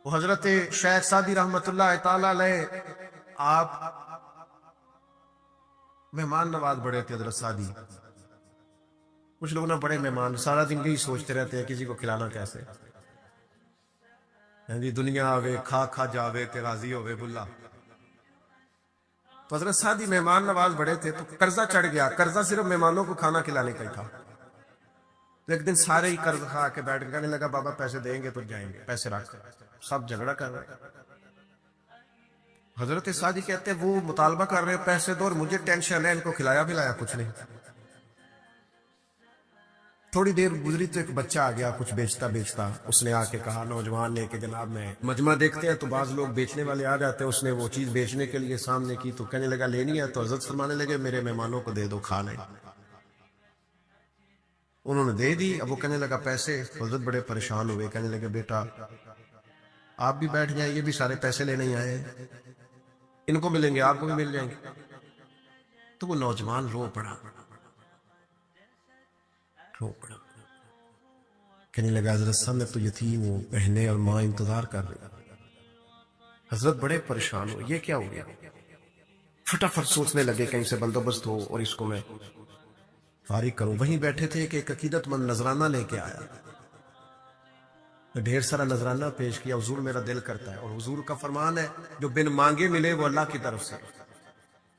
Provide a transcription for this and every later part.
وہ حضرت شیخ سعدی رحمۃ اللہ تعالی علیہ آپ مہمان نواز بڑے تھے حضرت سعدی. کچھ لوگ نا بڑے مہمان سارا دن یہی سوچتے رہتے ہیں کسی کو کھلانا کیسے. جی دنیا آوے کھا کھا جاوے تے راضی ہوئے بلا. تو حضرت سعدی مہمان نواز بڑے تھے تو قرضہ چڑھ گیا. قرضہ صرف مہمانوں کو کھانا کھلانے کا ہی تھا. تو ایک دن سارے ہی قرض کھا کے بیٹھ کے کہنے لگا بابا پیسے دیں گے تو جائیں گے, پیسے رکھ. سب جھگڑا کر رہے. حضرت سعدی کہتے ہیں وہ مطالبہ کر رہے پیسے دو اور مجھے ٹینشن ہے, ان کو کھلایا پلایا کچھ نہیں. تھوڑی دیر گزری تو ایک بچہ آ گیا کچھ بیچتا بیچتا. اس نے آ کے کہا نوجوان نے کہ جناب میں مجمع دیکھتے ہیں تو بعض لوگ بیچنے والے آ جاتے ہیں. اس نے وہ چیز بیچنے کے لیے سامنے کی تو کہنے لگا لینی ہے. تو حضرت فرمانے لگے میرے مہمانوں کو دے دو کھا لیں. انہوں نے دے دی. اب وہ کہنے لگا پیسے. حضرت بڑے پریشان ہوئے, کہنے لگے بیٹا آپ بھی بیٹھ جائیں, یہ بھی سارے پیسے لینے ہی آئے ہیں, ان کو ملیں گے آپ کو بھی مل جائیں گے. تو وہ نوجوان رو پڑا. کہنے لگا حضرت صاحب میں تو یتیم ہوں, بہنیں اور ماں انتظار کر رہی. حضرت بڑے پریشان ہو, یہ کیا ہو گیا. فٹافٹ سوچنے لگے کہیں سے بندوبست ہو اور اس کو میں فارغ کروں. وہیں بیٹھے تھے کہ ایک عقیدت مند نذرانہ لے کے آیا. ڈھیر سارا نذرانہ پیش کیا. حضور میرا دل کرتا ہے, اور حضور کا فرمان ہے جو بن مانگے ملے وہ اللہ کی طرف سے,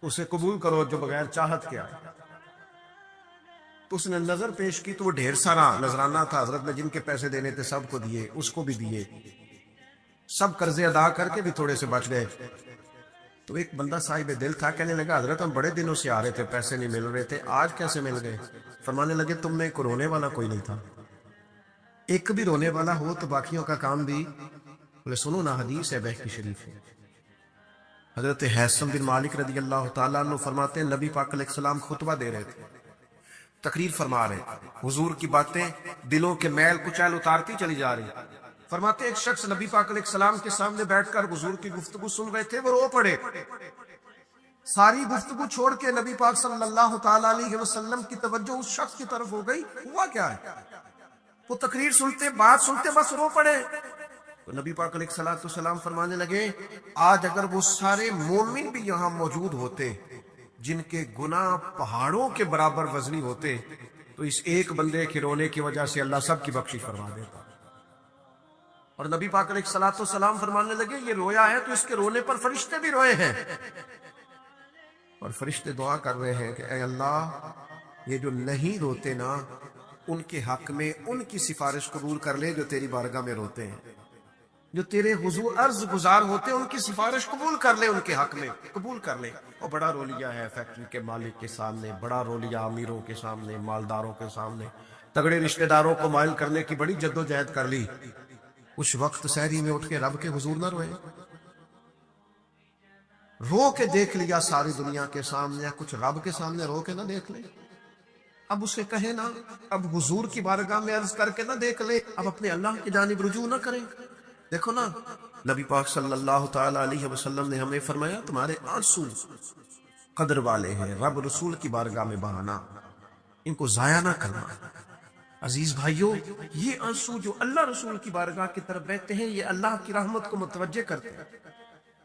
اسے قبول کرو جو بغیر چاہت کے آئے. تو اس نے نظر پیش کی تو وہ ڈھیر سارا نذرانہ تھا. حضرت نے جن کے پیسے دینے تھے سب کو دیے, اس کو بھی دیے. سب قرضے ادا کر کے بھی تھوڑے سے بچ گئے. تو ایک بندہ صاحب دل تھا, کہنے لگا حضرت ہم بڑے دنوں سے آ رہے تھے, پیسے نہیں مل رہے تھے, آج کیسے مل گئے. فرمانے لگے تم میں کوئی رونے والا کوئی نہیں تھا. ایک بھی رونے والا ہو تو باقیوں کا کام بھی. بولے سنو نا حدیث ہے بہکی شریف ہے. حضرت حیثم بن مالک رضی اللہ تعالیٰ عنہ فرماتے ہیں نبی پاک علیہ السلام خطبہ دے رہے تھے, تقریر فرما رہے. حضور کی باتیں دلوں کے میل کچیل اتارتی چلی جا رہی. فرماتے ایک شخص نبی پاک علیہ السلام کے سامنے بیٹھ کر حضور کی گفتگو سن رہے تھے, وہ رو پڑے. ساری گفتگو چھوڑ کے نبی پاک صلی اللہ تعالی علیہ وسلم کی توجہ اس شخص کی طرف ہو گئی. ہوا کیا ہے. وہ تقریر سنتے بات سنتے بس رو پڑے. تو نبی پاک علیہ السلام فرمانے لگے آج اگر وہ سارے مومن بھی یہاں موجود ہوتے جن کے گناہ پہاڑوں کے برابر وزنی ہوتے تو اس ایک بندے کے رونے کی وجہ سے اللہ سب کی بخشش فرما دیتا. اور نبی پاک علیہ السلام فرمانے لگے یہ رویا ہے تو اس کے رونے پر فرشتے بھی روئے ہیں, اور فرشتے دعا کر رہے ہیں کہ اے اللہ یہ جو نہیں روتے نا ان کے حق میں ان کی سفارش قبول کر لے جو تیری بارگاہ میں روتے ہیں. جو تیرے حضور عرض گزار ہوتے ہیں ان کی سفارش قبول کر لے, ان کے حق میں قبول کر لے. اور بڑا رو لیا ہے فیکٹری کے مالک کے سامنے, بڑا رو لیا امیروں کے سامنے, مالداروں کے سامنے, تگڑے رشتہ داروں کو مائل کرنے کی بڑی جد و جہد کر لی. اس وقت سحری میں اٹھ کے رب کے حضور نہ روئے. رو کے دیکھ لیا ساری دنیا کے سامنے, کچھ رب کے سامنے رو کے نہ دیکھ لے. اب اسے کہے نا, اب حضور کی بارگاہ میں عرض کر کے نہ دیکھ لے, اب اپنے اللہ کی جانب رجوع نہ کرے. دیکھو نا نبی پاک صلی اللہ تعالی علیہ وسلم نے ہمیں فرمایا تمہارے آنسو قدر والے ہیں, رب رسول کی بارگاہ میں بہانا, ان کو ضائع نہ کرنا. عزیز بھائیو یہ آنسو جو اللہ رسول کی بارگاہ کی طرف بہتے ہیں یہ اللہ کی رحمت کو متوجہ کرتے ہیں,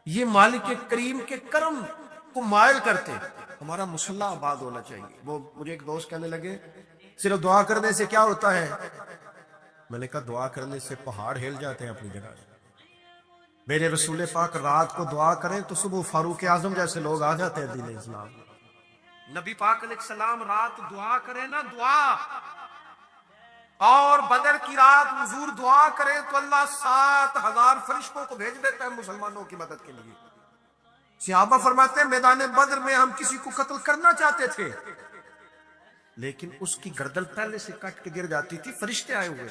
یہ مالک کریم کے کرم کو مائل کرتے ہیں. ہمارا مسلح آباد ہونا چاہیے. وہ مجھے ایک دوست کہنے لگے صرف دعا کرنے سے کیا ہوتا ہے. میں نے کہا دعا کرنے سے پہاڑ ہل جاتے ہیں اپنی جگہ سے. میرے رسول پاک رات کو دعا کریں تو صبح فاروق اعظم جیسے لوگ آ جاتے ہیں دین اسلام. نبی پاک علیہ السلام رات دعا کریں نا دعا, اور بدر کی رات حضور دعا کریں تو اللہ 7,000 فرشتوں کو بھیج دیتا ہے مسلمانوں کی مدد کے لیے. صحابہ فرماتے ہیں میدان بدر میں ہم کسی کو قتل کرنا چاہتے تھے لیکن اس کی گردن پہلے سے کٹ کے گر جاتی تھی, فرشتے آئے ہوئے.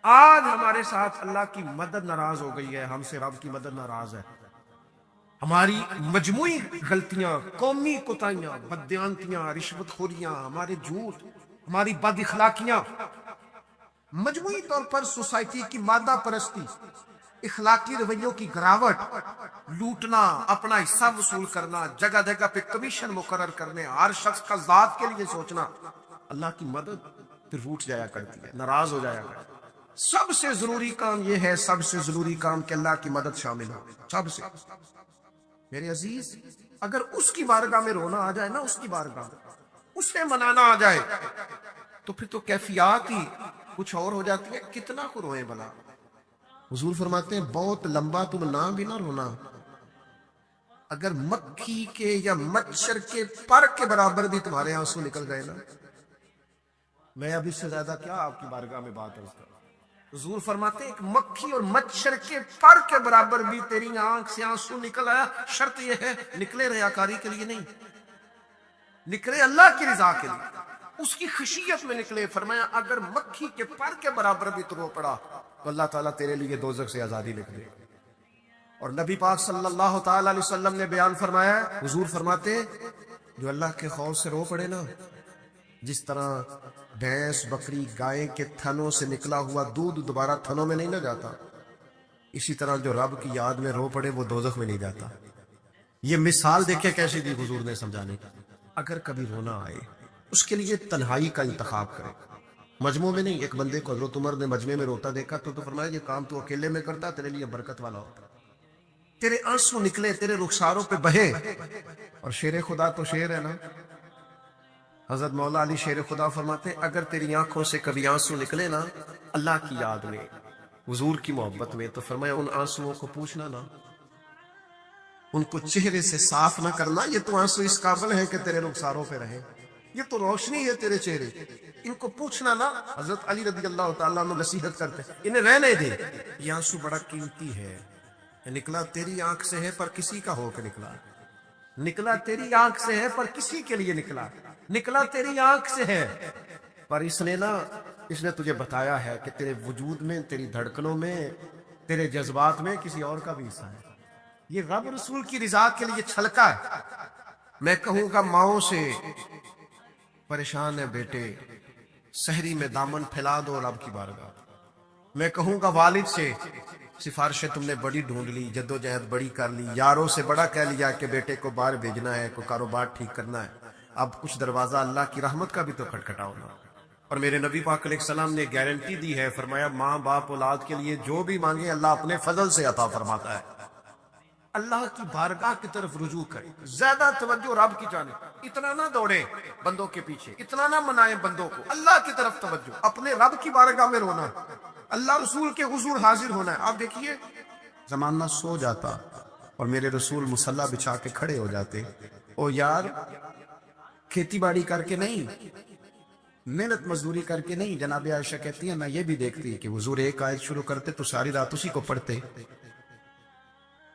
آج ہمارے ساتھ اللہ کی مدد ناراض ہو گئی ہے, ہم سے رب کی مدد ناراض ہے. ہماری مجموعی غلطیاں, قومی کوتاہیاں, بددیانتیاں, رشوت خوریاں, ہمارے جھوٹ, ہماری بد اخلاقیاں, مجموعی طور پر سوسائٹی کی مادہ پرستی, اخلاقی رویوں کی گراوٹ, لوٹنا, اپنا حصہ وصول کرنا, جگہ جگہ پہ کمیشن مقرر کرنے, ہر شخص کا ذات کے لیے سوچنا, اللہ کی مدد پھر روٹ جایا کرتی ہے, ناراض ہو جایا کرتی ہے. سب سے ضروری کام یہ ہے، سب سے ضروری کام کہ اللہ کی مدد شامل ہو، سب سے۔ میرے عزیز، اگر اس کی بارگاہ میں رونا آ جائے نا، اس کی بارگاہ میں اسے منانا آ جائے، تو پھر تو کیفیات ہی کچھ اور ہو جاتی ہے۔ کتنا کو روئے بلا؟ حضور فرماتے ہیں بہت لمبا تم نہ بھی نہ رونا، اگر مکھی کے یا مچھر کے پر کے برابر بھی تمہارے آنسو نکل گئے نا، میں اب اس سے زیادہ کیا آپ کی بارگاہ میں بات عرض کروں۔ حضور فرماتے ہیں ایک مکھی اور مچھر کے پر کے برابر بھی تیری آنکھ سے آنسو نکل آیا، شرط یہ ہے نکلے ریاکاری کے لیے نہیں، نکلے اللہ کی رضا کے لیے، اس کی خشیت میں نکلے۔ فرمایا اگر مکھی کے پر کے برابر بھی تو رو پڑا تو اللہ تعالیٰ تیرے لیے دوزخ سے آزادی لکھ دے۔ اور نبی پاک صلی اللہ تعالی علیہ وسلم نے بیان فرمایا، حضور فرماتے جو اللہ کے خوف سے رو پڑے نا، جس طرح بھینس بکری گائے کے تھنوں سے نکلا ہوا دودھ دوبارہ تھنوں میں نہیں نہ جاتا، اسی طرح جو رب کی یاد میں رو پڑے وہ دوزخ میں نہیں جاتا۔ یہ مثال دیکھیں کیسی دی حضور نے سمجھانے کی۔ اگر کبھی رونا آئے اس کے لیے تنہائی کا انتخاب کرے، مجموع میں نہیں۔ ایک بندے کو حضرت عمر نے مجمع میں روتا دیکھا تو فرمایا یہ کام تو اکیلے میں کرتا، تیرے لیے برکت والا ہوتا، تیرے آنسو نکلے، تیرے رخساروں پہ بہے۔ اور شیر خدا تو شیر ہے نا، حضرت مولا علی شیر خدا فرماتے ہیں اگر تیری آنکھوں سے کبھی آنسو نکلے نا اللہ کی یاد میں، حضور کی محبت میں، تو فرمایا ان آنسوؤں کو پوچھنا نا، ان کو چہرے سے صاف نہ کرنا، یہ تو آنسو اس قابل ہے کہ تیرے رخساروں پہ رہے، یہ تو روشنی ہے تیرے چہرے، ان کو پوچھنا نا۔ حضرت علی رضی اللہ تعالیٰ عنہ نصیحت کرتے انہیں رہنے دے، یہ آنسو بڑا قیمتی ہے، نکلا تیری آنکھ سے ہے پر کسی کا ہو کے نکلا، نکلا تیری آنکھ سے ہے پر کسی کے لیے نکلا، نکلا تیری آنکھ سے ہے پر اس نے تجھے بتایا ہے کہ تیرے وجود میں، تیری دھڑکنوں میں، تیرے جذبات میں کسی اور کا بھی حصہ ہے۔ یہ رب رسول کی رضا کے لیے چھلکا ہے۔ میں کہوں گا ماؤں سے پریشان ہے بیٹے، سحری میں دامن پھیلا دو رب کی بارگاہ۔ میں کہوں گا والد سے سفارشیں تم نے بڑی ڈھونڈ لی، جدوجہد بڑی کر لی، یاروں سے بڑا کہہ لیا کہ بیٹے کو باہر بھیجنا ہے، کوئی کاروبار ٹھیک کرنا ہے، اب کچھ دروازہ اللہ کی رحمت کا بھی تو کھٹکھٹاؤ نا۔ اور میرے نبی پاک علیہ السلام نے گارنٹی دی ہے، فرمایا ماں باپ اولاد کے لیے جو بھی مانگے اللہ اپنے فضل سے عطا فرماتا ہے۔ اللہ کی بارگاہ کی طرف رجوع کرے، زیادہ توجہ رب کی جانب، اتنا نہ دوڑے بندوں کے پیچھے، اتنا نہ منائے بندوں کو، اللہ کی طرف توجہ، اپنے رب کی بارگاہ میں رونا، اللہ رسول کے حضور حاضر ہونا ہے۔ آپ دیکھیے زمانہ سو جاتا اور میرے رسول مصلی بچھا کے کھڑے ہو جاتے، او یار کھیتی باڑی کر کے نہیں، محنت مزدوری کر کے نہیں۔ جناب عائشہ کہتی ہے میں یہ بھی دیکھتی کہ حضور ایک آیت شروع کرتے تو ساری رات اسی کو پڑھتے،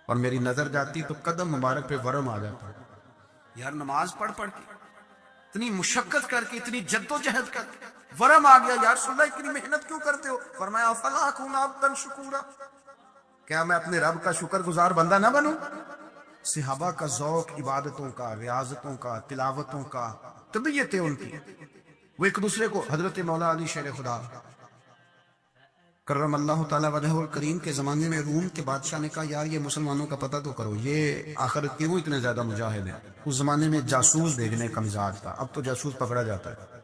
اور میری نظر جاتی تو قدم مبارک پہ ورم آ جاتا۔ یار نماز پڑھ پڑھ کے، اتنی مشقت کر کے، اتنی جد و جہد کر کے ورم آ گیا، یا رسول اللہ اتنی محنت کیوں کرتے ہو؟ فرمایا افلا اکون عبدا شکورا، کیا میں اپنے رب کا شکر گزار بندہ نہ بنوں؟ صحابہ کا ذوق عبادتوں کا، ریاضتوں کا، تلاوتوں کا، طبیعتیں ان کی، وہ ایک دوسرے کو۔ حضرت مولا علی شیر خدا کرم اللہ تعالیٰ وجہ الکریم کے زمانے میں روم کے بادشاہ نے کہا یار یہ مسلمانوں کا پتہ تو کرو، یہ آخر کیوں اتنے زیادہ مجاہد ہیں؟ اس زمانے میں جاسوس بھیجنے کا مزاج تھا، اب تو جاسوس پکڑا جاتا ہے،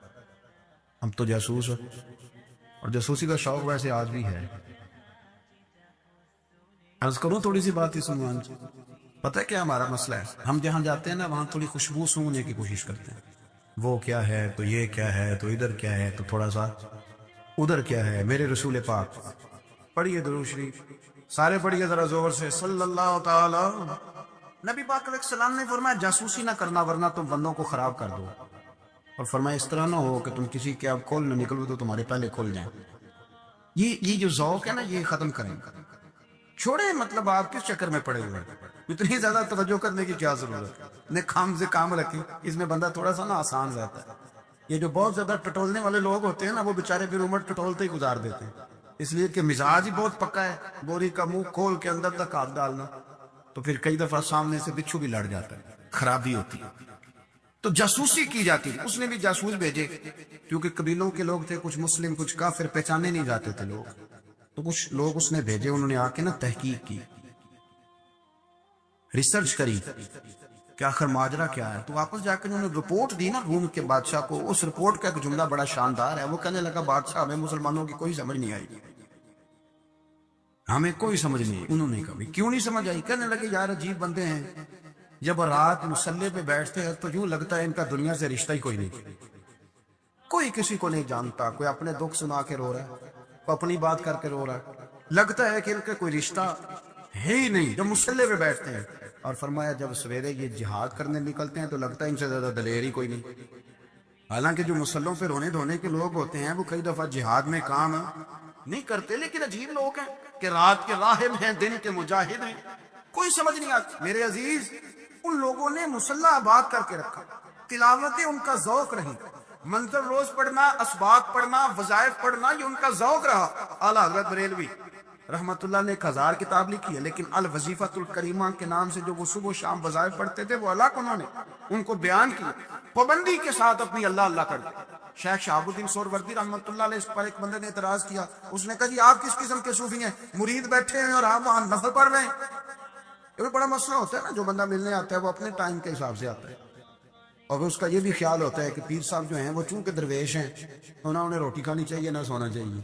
اب تو جاسوس، اور جاسوسی کا شوق ویسے آج بھی ہے۔ عرض کروں تھوڑی سی بات اس عنوان سے، پتہ ہے کیا ہمارا مسئلہ ہے؟ ہم جہاں جاتے ہیں نا وہاں تھوڑی خوشبو سونگنے کی کوشش کرتے ہیں، وہ کیا ہے تو یہ کیا ہے تو ادھر کیا ہے تو تھوڑا سا ادھر کیا ہے۔ میرے رسول پاک پڑھیے درود شریف، سارے پڑھیے ذرا زور سے، صلی اللہ تعالی۔ نبی پاک علیہ السلام نے فرمایا جاسوسی نہ کرنا ورنہ تم بندوں کو خراب کر دو، اور فرمایا اس طرح نہ ہو کہ تم کسی کے اب کھول نہ نکلو تو تمہارے پہلے کھل جائیں۔ یہ جو ذوق ہے نا یہ ختم کریں، چھوڑیں، مطلب آپ کس چکر میں پڑے ہوئے ہیں، اتنی زیادہ توجہ کرنے کی کیا ضرورت ہے؟ نے کام سے کام رکھی، اس میں بندہ تھوڑا سا نا آسان رہتا ہے۔ یہ جو بہت زیادہ ٹٹولنے والے لوگ ہوتے ہیں نا وہ بیچارے پھر عمر ٹٹولتے ہی گزار دیتے ہیں، اس لیے کہ مزاج ہی بہت پکا ہے، بوری کا منہ کھول کے اندر تک ہاتھ ڈالنا، تو پھر کئی دفعہ سامنے سے بچھو بھی لڑ جاتا ہے، خرابی ہوتی ہے۔ تو جاسوسی کی جاتی تھی، اس نے بھی جاسوس بھیجے، کیونکہ قبیلوں کے لوگ تھے، کچھ مسلم کچھ کافر، پہچانے نہیں جاتے تھے لوگ، تو کچھ لوگ اس نے بھیجے، انہوں نے آ کے نا تحقیق کی، ریسرچ کری کہ آخر ماجرا کیا ہے، تو واپس جا کے انہوں نے رپورٹ دی نا روم کے بادشاہ کو۔ اس رپورٹ کا ایک جملہ بڑا شاندار ہے، وہ کہنے لگا بادشاہ ہمیں مسلمانوں کی کوئی سمجھ نہیں آئی، ہمیں کوئی سمجھ نہیں. انہوں نے کبھی کیوں نہیں سمجھ آئی؟ کہنے لگے یار عجیب بندے ہیں، جب رات مصلے پہ بیٹھتے ہیں تو یوں لگتا ہے ان کا دنیا سے رشتہ ہی کوئی نہیں، کوئی کسی کو نہیں جانتا، کوئی اپنے دکھ سنا کے رو رہا ہے، کوئی اپنی بات کر کے رو رہا ہے، لگتا ہے کہ ان کا کوئی رشتہ ہے ہی نہیں جب مصلے پہ بیٹھتے ہیں. اور فرمایا جب سویرے یہ جہاد کرنے نکلتے ہیں تو لگتا ہے ان سے زیادہ دلیر ہی کوئی نہیں. حالانکہ جو مسلوں پہ رونے دھونے کے لوگ ہوتے ہیں وہ کئی دفعہ جہاد میں کام نہیں کرتے، لیکن عجیب لوگ ہیں کہ رات کے راہب ہیں، دن کے مجاہد ہیں، کوئی سمجھ نہیں آتی. میرے عزیز، ان لوگوں نے مسلح آباد کر کے رکھا، تلاوتیں ان کا ذوق رہی، منظر روز پڑھنا، اسباق پڑھنا، وظائف پڑھنا، یہ ان کا ذوق رہا. اعلیٰ حضرت بریلوی رحمت اللہ نے ایک 1000 کتاب لکھی ہے، لیکن الوظیفۃ الکریمہ کے نام سے جو وہ صبح و شام وظائف پڑھتے تھے وہ الگ انہوں نے ان کو بیان کیا، پابندی کے ساتھ اپنی اللہ اللہ کرتے. شیخ شہاب الدین سہروردی رحمت اللہ علیہ، اس پر ایک بندے نے اعتراض کیا، اس نے کہا جی آپ کس قسم کے صوفی ہیں، مرید بیٹھے ہیں اور آپ وہاں نفل پڑھ رہے ہیں. یہ بڑا مسئلہ ہوتا ہے نا، جو بندہ ملنے آتا ہے وہ اپنے ٹائم کے حساب سے آتا ہے، اور اس کا یہ بھی خیال ہوتا ہے کہ پیر صاحب جو ہیں وہ چونکہ درویش ہیں تو نہ انہیں روٹی کھانی چاہیے نہ سونا چاہیے،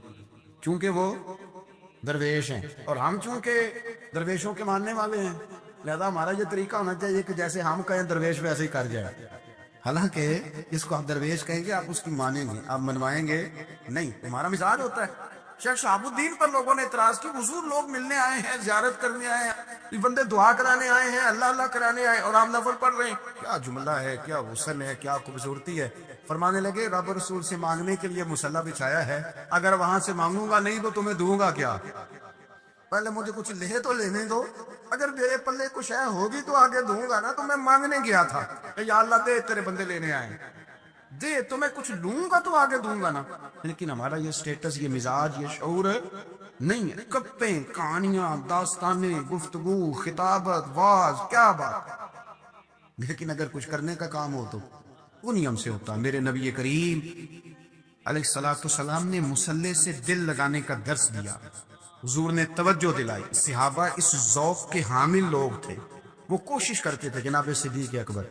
چونکہ وہ درویش ہیں، اور ہم چونکہ درویشوں کے ماننے والے ہیں لہذا ہمارا یہ طریقہ ہونا چاہیے کہ جیسے ہم کہیں درویش ویسے ہی کر جائے. حالانکہ جس کو آپ درویش کہیں گے آپ اس کی مانیں گے، آپ منوائیں گے نہیں، ہمارا مزاج ہوتا ہے. شیخ شہاب الدین پر لوگوں نے اعتراض کی، حضور لوگ ملنے آئے ہیں، زیارت کرنے آئے ہیں، یہ بندے دعا کرانے آئے ہیں، اللہ اللہ کرانے آئے اور آپ نفل پڑھ رہے ہیں، کیا جملہ ہے، کیا حسن ہے، کیا خوبصورتی ہے. فرمانے لگے رب رسول سے مانگنے کے لیے مصلی بچھایا ہے، اگر وہاں سے مانگوں گا نہیں تو تمہیں دوں گا کیا؟ پہلے مجھے کچھ لے تو لینے دو، اگر میرے پلے کچھ ہے ہوگی تو آگے دوں گا نا. تو میں مانگنے گیا تھا کہ یا اللہ دے، تیرے بندے لینے آئے، دے، تو میں کچھ لوں گا تو آگے دوں گا نا. لیکن ہمارا یہ سٹیٹس، یہ مزاج، یہ شعور نہیں ہے. گپیں، کہانیاں، داستانیں، گفتگو، خطابت، واز، کیا بات. لیکن اگر کچھ کرنے کا کام ہو تو وہ نہیں ہم سے ہوتا. میرے نبی کریم علیہ السلام نے مصلی سے دل لگانے کا درس دیا، حضور نے توجہ دلائی. صحابہ اس ذوق کے حامل لوگ تھے، وہ کوشش کرتے تھے. جناب صدیق اکبر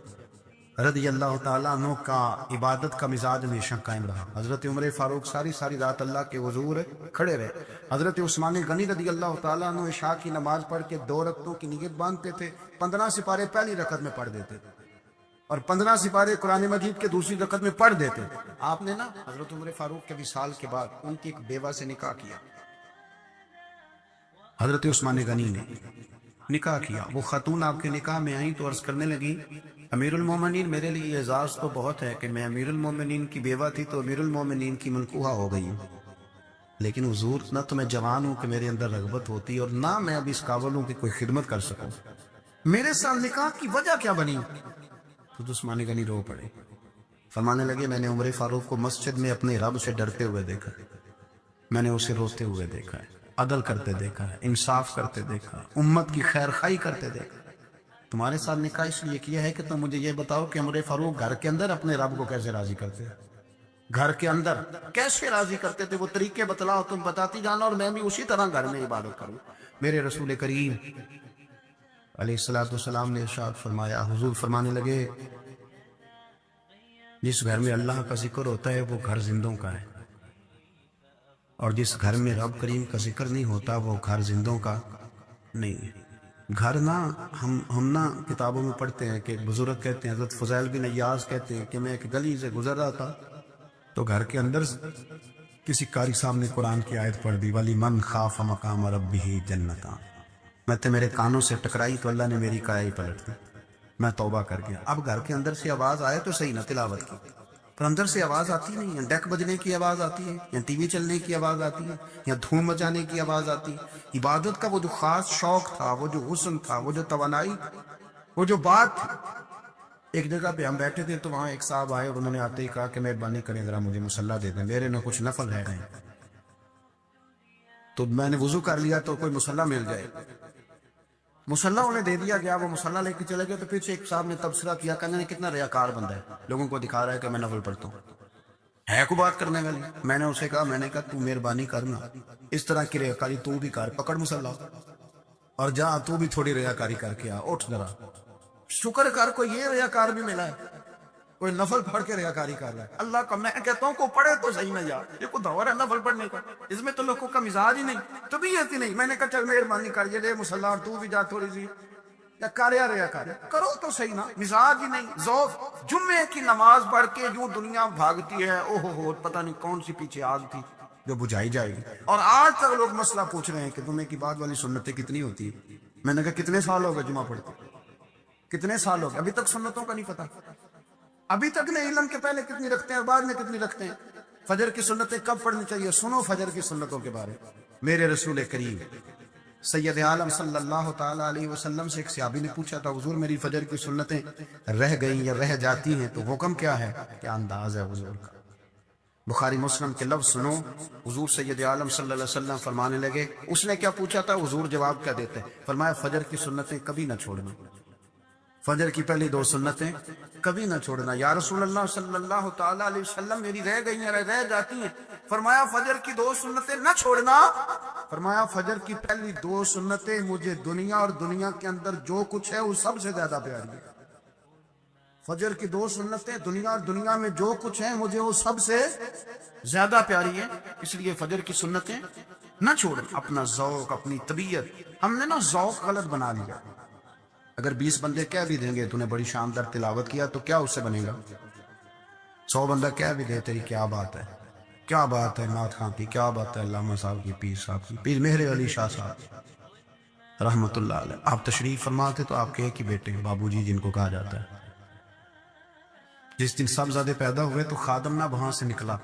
رضی اللہ تعالیٰ عنہ کا عبادت کا مزاج ہمیشہ قائم رہا. حضرت عمر فاروق ساری رات اللہ کے حضور کھڑے رہے. حضرت عثمان غنی رضی اللہ تعالیٰ عنہ عشاء کی نماز پڑھ کے 2 رکعتوں کی نیت باندھتے تھے، 15 سپارے پہلی رکعت میں پڑھ دیتے اور 15 سپارے قرآن مجید کے دوسری رکعت میں پڑھ دیتے. آپ نے نا حضرت عمر فاروق کے وصال کے بعد ان کی ایک بیوہ سے نکاح کیا، حضرت عثمان غنی نے نکاح کیا. وہ خاتون آپ کے نکاح میں آئیں تو عرض کرنے لگی امیر المومنین، میرے لیے اعزاز تو بہت ہے کہ میں امیر المومنین کی بیوہ تھی تو امیر المومنین کی منکوحہ ہو گئی ہوں، لیکن حضور نہ تو میں جوان ہوں کہ میرے اندر رغبت ہوتی اور نہ میں اب اس قابل ہوں کہ کوئی خدمت کر سکوں، میرے ساتھ نکاح کی وجہ کیا بنی؟ تو عثمان غنی رو پڑے. فرمانے لگے میں نے عمر فاروق کو مسجد میں اپنے رب سے ڈرتے ہوئے دیکھا، میں نے اسے روتے ہوئے دیکھا ہے، عدل کرتے دیکھا ہے، انصاف کرتے دیکھا ہے، امت کی خیر خواہی کرتے دیکھا. تمہارے ساتھ نکاح اس لیے کیا ہے کہ تم مجھے یہ بتاؤ کہ عمر فاروق گھر کے اندر اپنے رب کو کیسے راضی کرتے ہیں، گھر کے اندر کیسے راضی کرتے تھے، وہ طریقے بتلاؤ، تم بتاتی جانا اور میں بھی اسی طرح گھر میں عبادت کروں. میرے رسول کریم علیہ السلام نے ارشاد فرمایا، حضور فرمانے لگے جس گھر میں اللہ کا ذکر ہوتا ہے وہ گھر زندوں کا ہے، اور جس گھر میں رب کریم کا ذکر نہیں ہوتا وہ گھر زندوں کا نہیں ہے. گھر نا ہم نا کتابوں میں پڑھتے ہیں کہ بزرگ کہتے ہیں، حضرت فضیل بن ایاز کہتے ہیں کہ میں ایک گلی سے گزر رہا تھا تو گھر کے اندر کسی قاری صاحب نے قرآن کی آیت پڑھ دی، وَلِمَنْ خَافَ مَقَامَ رَبِّهِ جَنَّتَانِ. میں تو میرے کانوں سے ٹکرائی تو اللہ نے میری کایا ہی پلٹ دی، میں توبہ کر گیا. اب گھر کے اندر سے آواز آئے تو صحیح نہ تلاوت کی، پر اندر سے آواز آتی نہیں ہے، ڈیک بجنے کی آواز آتی ہے یا ٹی وی چلنے کی آواز آتی ہے یا دھوم مچانے کی آواز آتی ہے. عبادت کا وہ جو خاص شوق تھا، وہ جو حسن تھا، وہ جو توانائی، وہ جو بات تھی. ایک جگہ پہ ہم بیٹھے تھے تو وہاں ایک صاحب آئے اور انہوں نے آتے ہی کہا کہ مہربانی کریں ذرا مجھے مصلی دے دیں، میرے نہ کچھ نفل رہ گئے. تو میں نے وضو کر لیا تو کوئی مصلی مل جائے. مصلی انہیں دے دیا گیا، وہ مصلی لے کے چلے گئے. تو پھر سے ایک صاحب نے تبصرہ کیا، کہنے نے کتنا ریاکار بندہ ہے، لوگوں کو دکھا رہا ہے کہ میں نفل پڑھتا ہوں، ہے کو بات کرنے والی. میں نے اسے کہا، میں نے کہا تو مہربانی کرنا، اس طرح کی ریاکاری تو بھی کر، پکڑ مصلی اور جا تو بھی تھوڑی ریاکاری کر کے آ، اٹھ ذرا شکر کر، کوئی یہ ریاکار بھی ملا ہے. کوئی نفل پڑھ کے ریاکاری کر رہا ہے. اللہ کا میں کہتا ہوں کو پڑھے تو صحیح نہ یار, یہ کوئی دور ہے نفل پڑھنے کا؟ اس میں تو لوگوں کا مزاج ہی نہیں, طبیعت ہی نہیں. میں نے کہا چل مہربانی کر یہ مسلح اور تو بھی جا تھوڑی سی یا کاریا ریاکاری کرو تو صحیح نا, مزاج ہی نہیں, ذوق. جمعے کی نماز پڑھ کے جو دنیا بھاگتی ہے, اوہ ہو پتہ نہیں کون سی پیچھے آگ تھی جو بجھائی جائے گی. اور آج تک لوگ مسئلہ پوچھ رہے ہیں کہ جمعے کی بعد والی سنتیں کتنی ہوتی ہیں. میں نے کہا کتنے سال ہو گئے جمعہ پڑھتے, کتنے سال ہو گئے, ابھی تک سنتوں کا نہیں پتا, ابھی تک نہیں علم کے پہلے کتنی رکھتے ہیں اور بعد میں کتنی رکھتے ہیں. فجر کی سنتیں کب پڑھنی چاہیے؟ سنو فجر کی سنتوں کے بارے. میرے رسول کریم سید عالم صلی اللہ تعالی علیہ وسلم سے ایک صحابی نے پوچھا تھا, حضور میری فجر کی سنتیں رہ گئیں یا رہ جاتی ہیں تو حکم کیا ہے؟ کیا انداز ہے حضور کا. بخاری مسلم کے لفظ سنو. حضور سید عالم صلی اللہ علیہ وسلم فرمانے لگے, اس نے کیا پوچھا تھا, حضور جواب کیا دیتے ہیں؟ فرمایا فجر کی سنتیں کبھی نہ چھوڑنا, فجر کی پہلی 2 سنتیں کبھی نہ چھوڑنا. یا رسول اللہ صلی اللہ تعالی علیہ وسلم میری رہ گئی ہیں, رہ جاتی ہیں. فرمایا فجر کی 2 سنتیں نہ چھوڑنا. فرمایا فجر کی پہلی 2 سنتیں مجھے دنیا اور دنیا کے اندر جو کچھ ہے وہ سب سے زیادہ پیاری ہے. فجر کی 2 سنتیں دنیا اور دنیا میں جو کچھ ہیں مجھے وہ سب سے زیادہ پیاری ہے. اس لیے فجر کی سنتیں نہ چھوڑیں. اپنا ذوق, اپنی طبیعت, ہم نے نا ذوق غلط بنا لیا. اگر 20 بندے کہہ بھی دیں گے تو نے بڑی شاندار تلاوت کیا تو کیا اس سے بنے گا؟ 100 بندہ کہہ بھی دے تیری کیا بات ہے, کیا بات ہے نعت خان کی, کیا بات ہے علامہ صاحب کی, پیر صاحب کی, پیر مہر علی شاہ صاحب رحمت اللہ علیہ. آپ تشریف فرما تھے تو آپ کے ایک ہی بیٹے بابو جی جن کو کہا جاتا ہے. جس دن صاحبزادے پیدا ہوئے تو خادم نہ وہاں سے نکلا.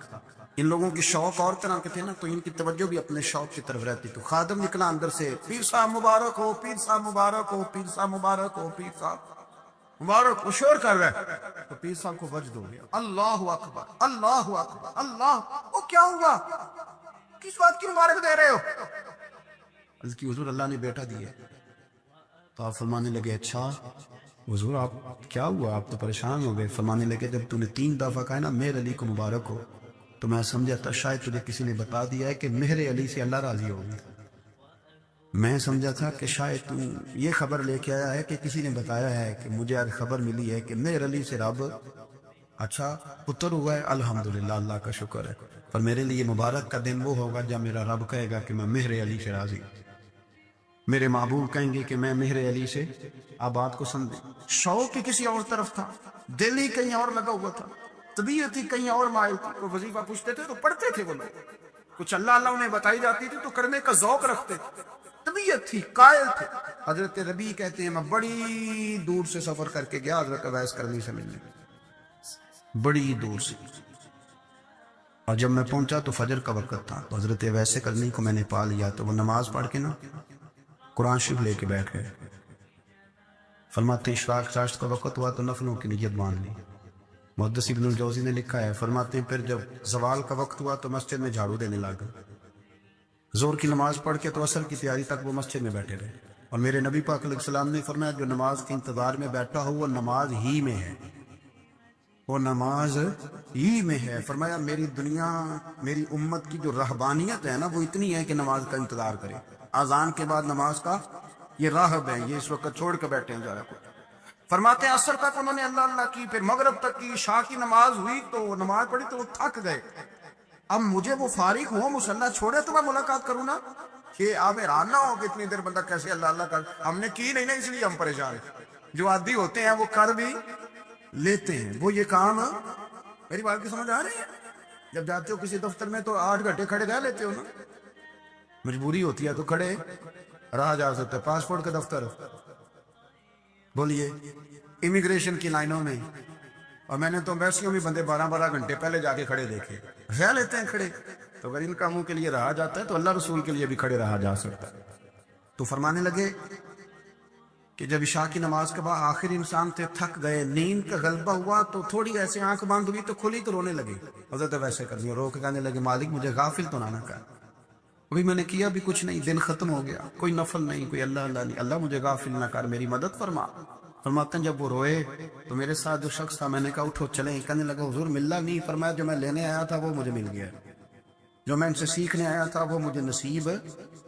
ان لوگوں کی شوق اور طرح کے تھے نا, تو ان کی توجہ بھی اپنے شوق کی طرف رہتی. تو خادم نکلا اندر سے, پیر صاحب مبارک ہو, پیر صاحب مبارک ہو, پیر صاحب مبارک ہو, پیر صاحب مبارک ہو. شور کر رہا ہے تو پیر صاحب کو وجد ہو گیا, اللہ اکبر, اللہ اکبر, اللہ. وہ کیا ہوا, کس بات کی مبارک دے رہے ہو؟ عرض کی حضور اللہ نے بیٹا دیا. تو آپ فرمانے لگے اچھا حضور آپ کیا ہوا, آپ تو پریشان ہو گئے. فرمانے لگے جب تو نے 3 دفعہ کہا نا مہر علی کو مبارک ہو تو میں سمجھا تھا شاید تجھے کسی نے بتا دیا ہے کہ مہر علی سے اللہ راضی ہوگی. میں سمجھا تھا کہ شاید تو یہ خبر لے کے آیا ہے کہ کسی نے بتایا ہے کہ مجھے آج خبر ملی ہے کہ مہر علی سے رب اچھا پتر ہوا ہے. الحمدللہ, اللہ کا شکر ہے. پر میرے لیے مبارک کا دن وہ ہوگا جب میرا رب کہے گا کہ میں مہر علی سے راضی, میرے محبوب کہیں گے کہ میں مہر علی سے. آپ بات کو سمجھیں, شوق ہی کسی اور طرف تھا, دل ہی کہیں اور لگا ہوا تھا, طبیعت ہی کہیں اور مائل تھی. تو وظیفہ پوچھتے تھے تو پڑھتے تھے وہ لوگ, کچھ اللہ اللہ انہیں بتائی جاتی تھی تو کرنے کا ذوق رکھتے تھے, طبیعت تھی, قائل تھے. حضرت ربیع کہتے ہیں میں بڑی دور سے سفر کر کے گیا حضرت اویس کرنی سے ملنے, بڑی دور سے. اور جب میں پہنچا تو فجر کا وقت تھا. تو حضرت اویس کرنی کو میں نے پا لیا تو وہ نماز پڑھ کے نا قرآن شریف لے کے بیٹھ گئے. فرماتے اشراق چاشت کا وقت ہوا تو نفلوں کی نیت باندھ لی. محدث ابن الجوزی نے لکھا ہے, فرماتے ہیں پھر جب زوال کا وقت ہوا تو مسجد میں جھاڑو دینے لگا. زور کی نماز پڑھ کے تو عصر کی تیاری تک وہ مسجد میں بیٹھے رہے. اور میرے نبی پاک علیہ السلام نے فرمایا جو نماز کے انتظار میں بیٹھا ہو وہ نماز ہی میں ہے, وہ نماز ہی میں ہے. فرمایا میری دنیا, میری امت کی جو رہبانیت ہے نا وہ اتنی ہے کہ نماز کا انتظار کرے. اذان کے بعد نماز کا یہ راہب ہیں, یہ اس وقت چھوڑ کے بیٹھے ہیں ذرا کچھ. فرماتے ہیں عصر تک انہوں نے اللہ اللہ کی, پھر مغرب تک کی, عشاء کی نماز ہوئی تو نماز پڑھی تو وہ تھک گئے. اب مجھے وہ فارغ ہو مصلی چھوڑے تو میں ملاقات کروں نا, کہ آپ حیران نہ ہو کہ اتنی دیر بندہ کیسے اللہ اللہ کر. ہم نے کی نہیں نا اس لیے ہم پریشان ہیں. جو عادی ہوتے ہیں وہ کر بھی لیتے ہیں. وہ یہ کام, میری بات کی سمجھ آ رہی ہے؟ جب جاتے ہو کسی دفتر میں تو 8 گھنٹے کھڑے رہ لیتے ہو نا, مجبوری ہوتی ہے تو کھڑے رہا جا سکتا ہے. پاسپورٹ کا دفتر, بولیے امیگریشن کی لائنوں میں, اور میں نے تو ایمبیسیوں میں بندے 12 گھنٹے پہلے جا کے کھڑے دیکھے, رہ لیتے ہیں کھڑے. تو اگر ان کاموں کے لیے رہا جاتا ہے تو اللہ رسول کے لیے بھی کھڑے رہا جا سکتا ہے. تو فرمانے لگے کہ جب عشاء کی نماز کے بعد آخر انسان تھے, تھک گئے, نیند کا غلبہ ہوا تو تھوڑی ایسے آنکھ بند ہوئی تو کھلی تو رونے لگے. حضرت ویسے کرنی رو کے کہنے لگے مالک مجھے غافل تو نہ کر, ابھی میں نے کیا بھی کچھ نہیں, دن ختم ہو گیا, کوئی نفل نہیں, کوئی اللہ اللہ نہیں, اللہ مجھے غافل نہ کر, میری مدد فرما. فرماتے ہیں جب وہ روئے تو میرے ساتھ جو شخص تھا میں نے کہا اٹھو چلیں. کہنے لگا حضور ملنا نہیں. فرمایا جو میں لینے آیا تھا وہ مجھے مل گیا, جو میں ان سے سیکھنے آیا تھا وہ مجھے نصیب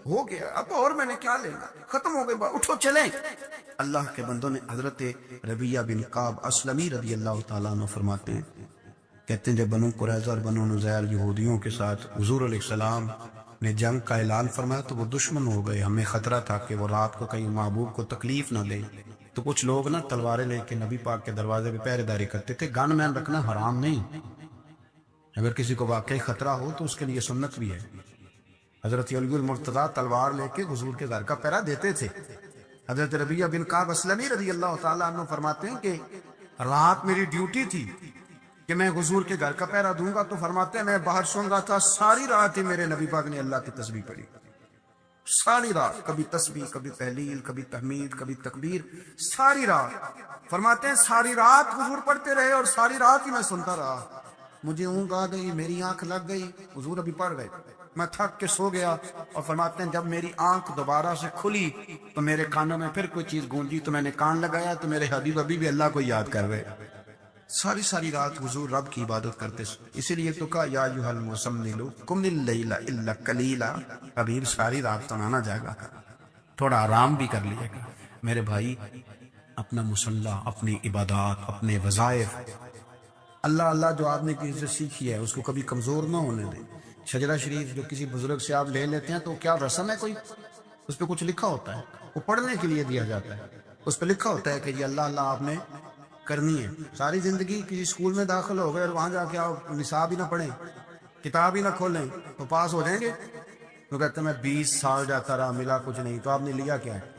ہو گیا، اب اور میں نے کیا لینا، ختم ہو گئی بات، اٹھو چلیں۔ اللہ کے بندوں نے حضرت ربیہ بن کعب اسلمی رضی اللہ تعالیٰ عنہ فرماتے ہیں، کہتے ہیں جب بنو قریظہ اور بنو نذیر یہودیوں کے ساتھ حضور علیہ السلام نے جنگ کا اعلان فرمایا تو وہ دشمن ہو گئے، ہمیں خطرہ تھا کہ وہ رات کو کہیں محبوب کو تکلیف نہ دیں، تو کچھ لوگ نا تلواریں لے کے نبی پاک کے دروازے پہ پہرے داری کرتے تھے۔ گن مین رکھنا حرام نہیں، اگر کسی کو واقعی خطرہ ہو تو اس کے لیے سنت بھی ہے۔ حضرت علی المرتضیٰ تلوار لے کے حضور کے گھر کا پہرا دیتے تھے۔ حضرت ربیہ بن کعب اسلمی رضی اللہ تعالیٰ عنہ فرماتے ہیں کہ رات میری ڈیوٹی تھی کہ میں حضور کے گھر کا پہرا دوں گا، تو فرماتے ہیں میں باہر سن رہا تھا، ساری رات ہی میرے نبی پاک نے اللہ کی تسبیح پڑھی، ساری رات، کبھی تسبیح، کبھی تحلیل، کبھی تحمید، کبھی تکبیر، ساری رات۔ فرماتے ہیں ساری رات حضور پڑھتے رہے اور ساری رات ہی میں سنتا رہا، مجھے اونگ آ گئی، میری آنکھ لگ گئی، حضور ابھی پڑھ گئے، میں تھک کے سو گیا، اور فرماتے ہیں جب میری آنکھ دوبارہ سے کھلی تو میرے کانوں میں پھر کوئی چیز گونجی، تو میں نے کان لگایا تو میرے حبیب ابھی بھی اللہ کو یاد کر رہے۔ ساری رات حضور رب کی عبادت کرتے، اسی لیے تو کہا یا ایھا المزمل قم اللیل الا قلیلا، حبیب ساری رات تو نہ جاگا، تھوڑا آرام بھی کر لیے گا۔ میرے بھائی، اپنا مصلی، اپنی عبادات، اپنے وظائف، اللہ اللہ جو آپ نے کسی سے سیکھی ہے اس کو کبھی کمزور نہ ہونے دیں۔ شجرہ شریف جو کسی بزرگ سے آپ لے لیتے ہیں تو کیا رسم ہے کوئی؟ اس پہ کچھ لکھا ہوتا ہے، وہ پڑھنے کے لیے دیا جاتا ہے، اس پہ لکھا ہوتا ہے کہ یہ اللہ اللہ آپ نے کرنی ہے۔ ساری زندگی کسی اسکول میں داخل ہو گئے اور وہاں جا کے آپ نصاب ہی نہ پڑھیں، کتاب ہی نہ کھولیں تو پاس ہو جائیں گے؟ تو کہتے ہیں میں 20 سال جاتا رہا ملا کچھ نہیں، تو آپ نے لیا کیا ہے؟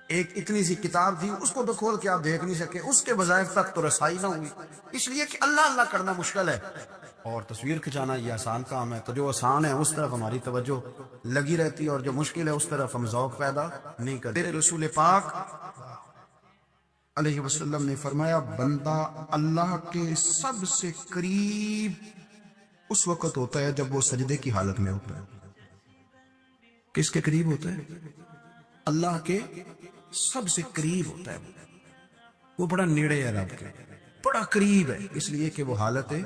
ایک اتنی سی کتاب تھی، اس کو تو کھول کے آپ دیکھ نہیں سکے، اس کے وظائف تک تو رسائی نہ ہوئی، اس لیے کہ اللہ اللہ کرنا مشکل ہے اور تصویر کھچانا یہ آسان کام ہے۔ تو جو آسان ہے اس طرف ہماری توجہ لگی رہتی ہے اور جو مشکل ہے اس طرف ہم ذوق پیدا نہیں کرتے۔ رسول پاک علیہ وسلم نے فرمایا بندہ اللہ کے سب سے قریب اس وقت ہوتا ہے جب وہ سجدے کی حالت میں ہوتا ہے۔ کس کے قریب ہوتا ہے؟ اللہ کے سب سے قریب ہوتا ہے، وہ بڑا نیڑے ہے رب کے، بڑا قریب ہے، اس لیے کہ وہ حالت ہے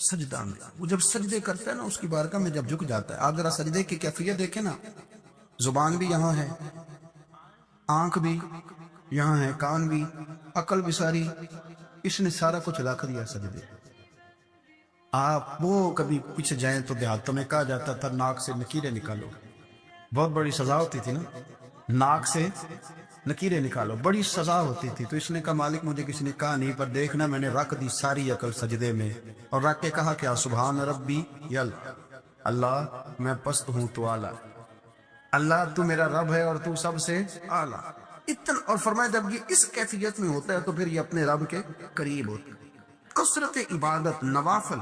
سجدہ میں، وہ جب سجدے کرتا ہے نا اس کی بارگاہ میں جب جھک جاتا ہے۔ آپ ذرا سجدے کی کیفیت دیکھیں نا، زبان بھی یہاں ہے، آنکھ بھی یہاں ہے، کان بھی، عقل بھی ساری، اس نے سارا کچھ لا کر دیا سجدے۔ آپ وہ کبھی پیچھے جائیں تو دیہاتوں میں کہا جاتا تھا ناک سے نکیریں نکالو، بہت بڑی سزا ہوتی تھی نا، ناک سے نکیریں نکالو، بڑی سزا ہوتی تھی۔ تو اس نے کہا مالک مجھے کسی نے کہا نہیں، پر دیکھنا میں نے رکھ دی ساری عقل سجدے میں، اور رکھ کے کہا کیا سبحان ربی یل، اللہ میں پست ہوں تو اعلیٰ، اللہ تو میرا رب ہے اور تو سب سے اعلیٰ اتنا۔ اور فرمایا جب یہ اس کیفیت میں ہوتا ہے تو پھر یہ اپنے رب کے قریب ہوتا ہے۔ کثرت عبادت، نوافل۔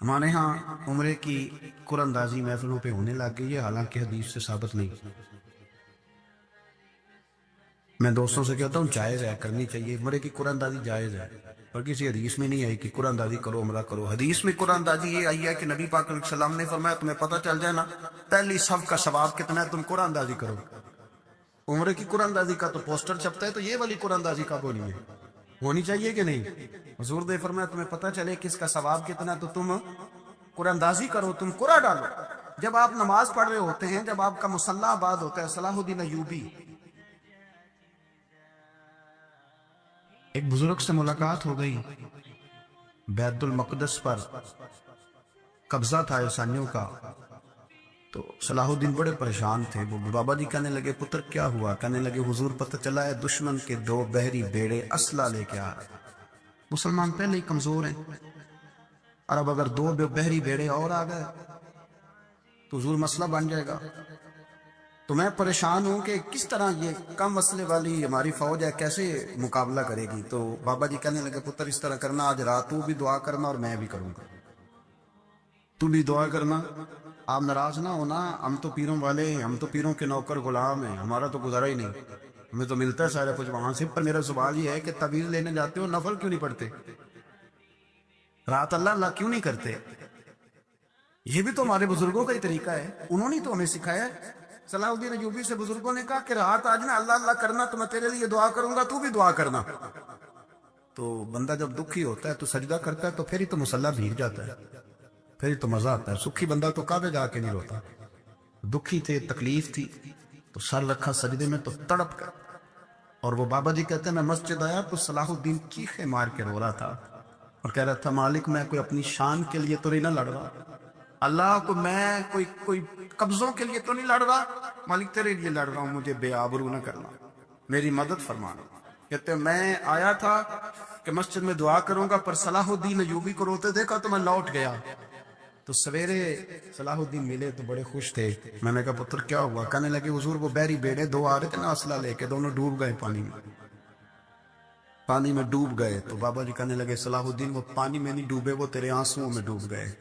ہمارے ہاں عمرے کی قرآن اندازی محفلوں پہ ہونے لگ گئی ہے، حالانکہ حدیث سے ثابت نہیں۔ میں دوستوں سے کہتا ہوں جائز ہے، کرنی چاہیے، عمرے کی قرآن اندازی جائز ہے، پر کسی حدیث میں نہیں آئی کہ قرآن اندازی کرو عمرہ کرو۔ حدیث میں قرآن اندازی یہ آئی ہے کہ نبی پاک علیہ السلام نے فرمایا تمہیں پتہ چل جائے نا پہلی صف کا ثواب کتنا ہے، تم قرآن اندازی کرو۔ عمرے کی قرآن اندازی کا تو پوسٹر چھپتا ہے، تو یہ والی قرآن اندازی کب ہونی ہے؟ ہونی چاہیے کہ نہیں؟ حضور نے فرمایا تمہیں پتہ چلے کس کا ثواب کتنا تو تم قرآن اندازی کرو، تم قرآن ڈالو۔ جب آپ نماز پڑھ رہے ہوتے ہیں، جب آپ کا مصلی آباد ہوتا ہے، صلاح الدین ایوبی ایک بزرگ سے ملاقات ہو گئی، بیت المقدس پر قبضہ تھا عیسائیوں کا، تو صلاح الدین بڑے پریشان تھے۔ وہ بابا جی کہنے لگے پتر کیا ہوا؟ کہنے لگے حضور پتہ چلا ہے دشمن کے 2 بحری بیڑے اسلحہ لے کے آ رہے، مسلمان پہلے ہی کمزور ہیں، اور اب اگر 2 بحری بیڑے اور آ گئے تو حضور مسئلہ بن جائے گا۔ تو میں پریشان ہوں کہ کس طرح یہ کم مسئلے والی ہماری فوج ہے کیسے مقابلہ کرے گی۔ تو بابا جی کہنے لگے پتر اس طرح کرنا، آج رات تو بھی دعا کرنا اور میں بھی کروں گا، تو بھی دعا کرنا، آپ ناراض نہ ہونا، ہم تو پیروں والے ہیں، ہم تو پیروں کے نوکر غلام ہیں، ہمارا تو گزارا ہی نہیں، ہمیں تو ملتا ہے سارا کچھ وہاں سے۔ پر میرا سوال یہ ہے کہ تعویذ لینے جاتے ہو نفل کیوں نہیں پڑھتے؟ رات اللہ اللہ کیوں نہیں کرتے؟ یہ بھی تو ہمارے بزرگوں کا ہی طریقہ ہے، انہوں نے تو ہمیں سکھایا ہے۔ صلاح الدین ایوبی سے بزرگوں نے کہا کہ رات آج نا اللہ اللہ کرنا، تو میں تیرے لیے دعا کروں گا، تو بھی دعا کرنا۔ تو بندہ جب دکھی ہوتا ہے تو سجدہ کرتا ہے تو پھر ہی تو مصلی بھیگ جاتا ہے۔ پھر تو مزہ آتا ہے. سکھی بندہ تو کعبے جا کے نہیں روتا. دکھی تھے, تکلیف تھی, تو سر رکھا سجدے میں تو تڑپ کر. اور وہ بابا جی کہتے ہیں میں مسجد آیا تو صلاح الدین چیخے مار کے رو رہا تھا اور کہہ رہا تھا مالک میں کوئی اپنی شان کے لیے تو نہیں نہ لڑ رہا, اللہ کو میں کوئی قبضوں کے لیے تو نہیں لڑ رہا, مالک تیرے لیے لڑ رہا ہوں, مجھے بے آبرو نہ کرنا, میری مدد فرمانا. کہتے ہیں میں آیا تھا کہ مسجد میں دعا کروں گا, پر صلاح الدین ایوبی کو روتے دیکھا تو میں لوٹ گیا. تو سویرے صلاح الدین ملے تو بڑے خوش تھے. میں نے کہا پتر کیا ہوا؟ کہنے لگے حضور وہ بحری بیڑے دو آ رہے تھے نا اسلحہ لے کے, دونوں ڈوب گئے پانی میں ڈوب گئے. تو بابا جی کہنے لگے صلاح الدین وہ پانی میں نہیں ڈوبے, وہ تیرے آنسوؤں میں ڈوب گئے,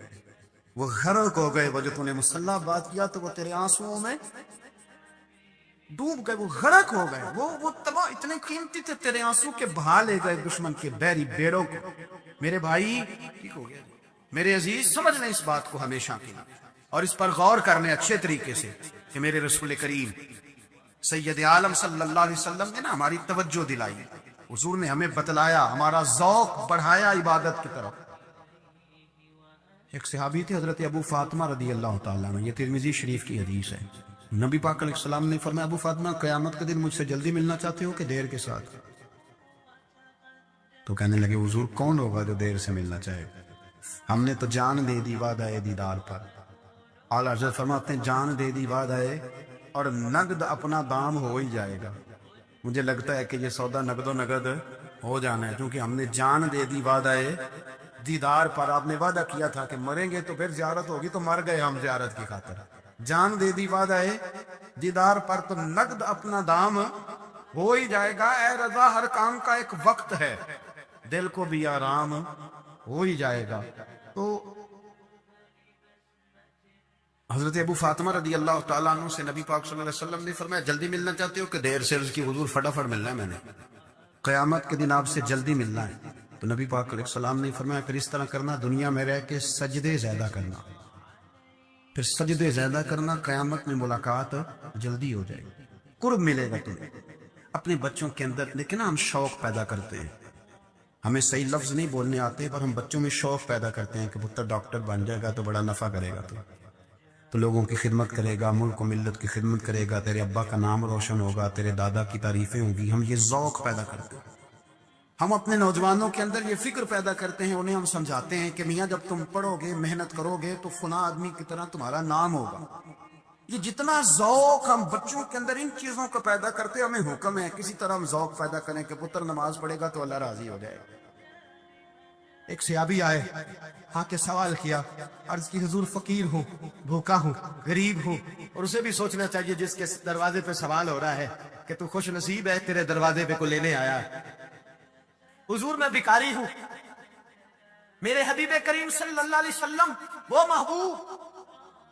وہ غرق ہو گئے. وہ جو تو نے مسلح بات کیا تو وہ تیرے آنسوؤں میں ڈوب گئے, وہ غرق ہو گئے, وہ تباہ اتنے قیمتی تھے, تیرے آنسو کے بہا لے گئے دشمن کے بحری بیڑوں کو. میرے بھائی ٹھیک ہو گیا, میرے عزیز سمجھ لیں اس بات کو ہمیشہ کی, اور اس پر غور کرنے اچھے طریقے سے کہ میرے رسول کریم سید عالم صلی اللہ علیہ وسلم نے نا ہماری توجہ دلائی, حضور نے ہمیں بتلایا, ہمارا ذوق بڑھایا عبادت کی طرف. ایک صحابی تھے حضرت ابو فاطمہ رضی اللہ تعالیٰ عنہ, یہ ترمذی شریف کی حدیث ہے. نبی پاک علیہ السلام نے فرمایا ابو فاطمہ قیامت کے دن مجھ سے جلدی ملنا چاہتے ہو کہ دیر کے ساتھ؟ تو کہنے لگے حضور کون ہوگا جو دیر سے ملنا چاہے گا, ہم نے تو جان دے دی وعدہ دیدار پر. اعلیٰ حضرت فرماتے ہیں جان دے دی وعدہ اور نقد اپنا دام ہو ہی جائے گا. مجھے لگتا ہے کہ یہ سودا نقد و نقد ہو جانا ہے, کیونکہ ہم نے جان دے دی وعدہ دیدار پر. آپ نے وعدہ کیا تھا کہ مریں گے تو پھر زیارت ہوگی, تو مر گئے ہم زیارت کی خاطر. جان دے دی وعدہ دیدار پر, تو نقد اپنا دام ہو ہی جائے گا. اے رضا ہر کام کا ایک وقت ہے, دل کو بھی آرام ہو ہی جائے گا. تو حضرت ابو فاطمہ رضی اللہ تعالیٰ عنہ سے نبی پاک صلی اللہ علیہ وسلم نے فرمایا جلدی ملنا چاہتے ہو کہ دیر سے؟ عرض کی حضور فٹافٹ ملنا ہے, میں نے قیامت کے دن آپ سے جلدی ملنا ہے. تو نبی پاک علیہ السلام نے فرمایا پھر اس طرح کرنا, دنیا میں رہ کے سجدے زیادہ کرنا, پھر سجدے زیادہ کرنا, قیامت میں ملاقات جلدی ہو جائے گی, قرب ملے گا تمہیں. اپنے بچوں کے اندر لیکن ہم شوق پیدا کرتے ہیں, ہمیں صحیح لفظ نہیں بولنے آتے پر ہم بچوں میں شوق پیدا کرتے ہیں کہ پتر ڈاکٹر بن جائے گا تو بڑا نفع کرے گا, تو لوگوں کی خدمت کرے گا, ملک و ملت کی خدمت کرے گا, تیرے ابا کا نام روشن ہوگا, تیرے دادا کی تعریفیں ہوں گی. ہم یہ ذوق پیدا کرتے ہیں. ہم اپنے نوجوانوں کے اندر یہ فکر پیدا کرتے ہیں, انہیں ہم سمجھاتے ہیں کہ میاں جب تم پڑھو گے محنت کرو گے تو فلاں آدمی کی طرح تمہارا نام ہوگا. یہ جتنا ذوق ہم بچوں کے اندر ان چیزوں کو پیدا کرتے, ہمیں حکم ہے کسی طرح ہم ذوق پیدا کریں کہ پتر نماز پڑھے گا تو اللہ راضی ہو جائے گا. ایک صحابی آئے, ہاں کے سوال کیا, عرض کی حضور فقیر ہوں, بھوکا ہوں, غریب ہوں, اور اسے بھی سوچنا چاہیے جس کے دروازے پہ سوال ہو رہا ہے کہ تو خوش نصیب ہے, تیرے دروازے پہ کو لینے آیا. حضور میں بھکاری ہوں, میرے حبیب کریم صلی اللہ علیہ وسلم وہ محبوب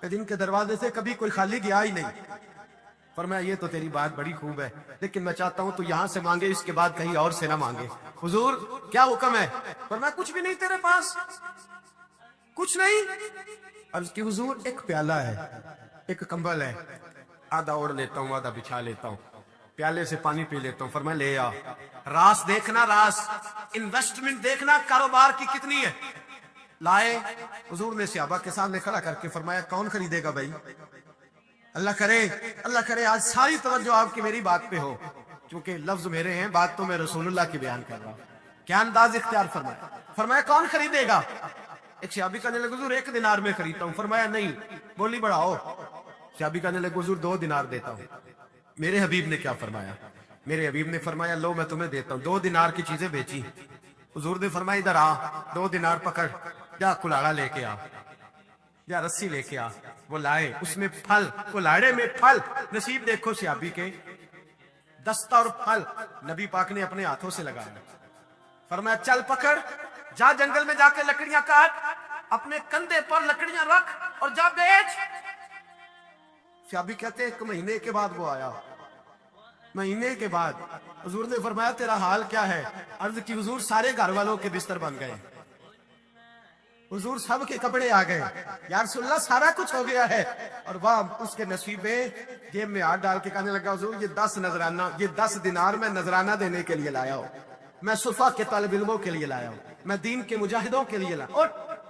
کہ جن کے دروازے سے کبھی کوئی خالی گیا ہی نہیں. فرمایا یہ تو تیری بات بڑی خوب ہے, لیکن میں چاہتا ہوں تو یہاں سے مانگے, اس کے بعد کہیں اور سے نہ مانگے. حضور کیا حکم ہے؟ فرمایا کچھ بھی نہیں تیرے پاس, کچھ نہیں. عرض کی حضور ایک پیالہ ہے, ایک کمبل ہے, آدھا اوڑھ لیتا ہوں آدھا بچھا لیتا ہوں, پیالے سے پانی پی لیتا ہوں. فرمایا لے آ. راس دیکھنا, راس انویسٹمنٹ دیکھنا کاروبار کی کتنی ہے. لائے. حضور نے صحابہ کے سامنے کھڑا کر کے فرمایا کون خریدے گا بھائی؟ اللہ کرے آج ساری توجہ آپ کی میری بات پہ ہو, کیونکہ لفظ میرے ہیں, بات تو میں رسول اللہ کی بیان کر رہا ہوں. کیا انداز اختیار فرمایا. فرمایا کون خریدے گا؟ ایک صحابی کہنے لگے حضور 1 دینار میں خریدتا ہوں. فرمایا نہیں, بولی بڑھاؤ. صحابی کہنے لگے حضور 2 دینار دیتا ہوں. میرے حبیب نے کیا فرمایا؟ میرے حبیب نے فرمایا لو میں تمہیں دیتا ہوں. 2 دینار کی چیزیں بیچی. حضور نے فرمایا ادھر آ, 2 دینار پکڑ, جا کلاڑا لے کے آ, یا رسی لے کے آ. وہ لائے, اس میں پھل, کلاڑے میں پھل. نصیب دیکھو صحابی کے, دستہ اور پھل نبی پاک نے اپنے ہاتھوں سے لگایا. فرمایا چل پکڑ, جا جنگل میں جا کے لکڑیاں کاٹ, اپنے کندھے پر لکڑیاں رکھ اور جا بیچ. صحابی کہتے ہیں 1 مہینے کے بعد وہ آیا. مہینے کے بعد حضور نے فرمایا تیرا حال کیا ہے؟ عرض کی حضور سارے گھر والوں کے بستر بن گئے, حضور سب کے کپڑے آ گئے, یا رسول اللہ سارا کچھ ہو گیا ہے. اور وہ اس کے نصیب میں جیب میں ہاتھ ڈال کے کہنے لگا حضور یہ 10 نذرانہ, یہ 10 دینار میں نذرانہ دینے کے لیے لایا ہوں, میں صفا کے طالب علموں کے لیے لایا ہوں, میں دین کے مجاہدوں کے لیے لایا ہوں. اور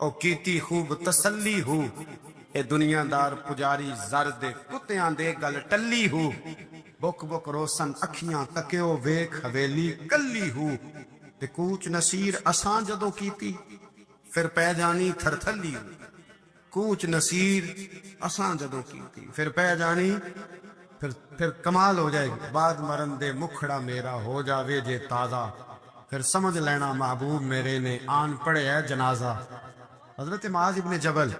او کیتی خوب تسلی ہو اے دنیا دار پجاری زر دے کتیاں دے گل ٹلی ہو بک بک روسن اکھیاں تکیو ویکھ حویلی کلی ہو تے کوچ نصیر اساں جدوں کیتی پھر پہ جانی تھر تھلی ہو کوچ نصیر اساں جدوں کیتی پھر پہ جانی پھر کمال ہو جائے گی بعد مرن دے مکھڑا میرا ہو جاوے جے تازہ پھر سمجھ لینا محبوب میرے نے آن پڑے ہے جنازہ حضرت معاذ ابن جبل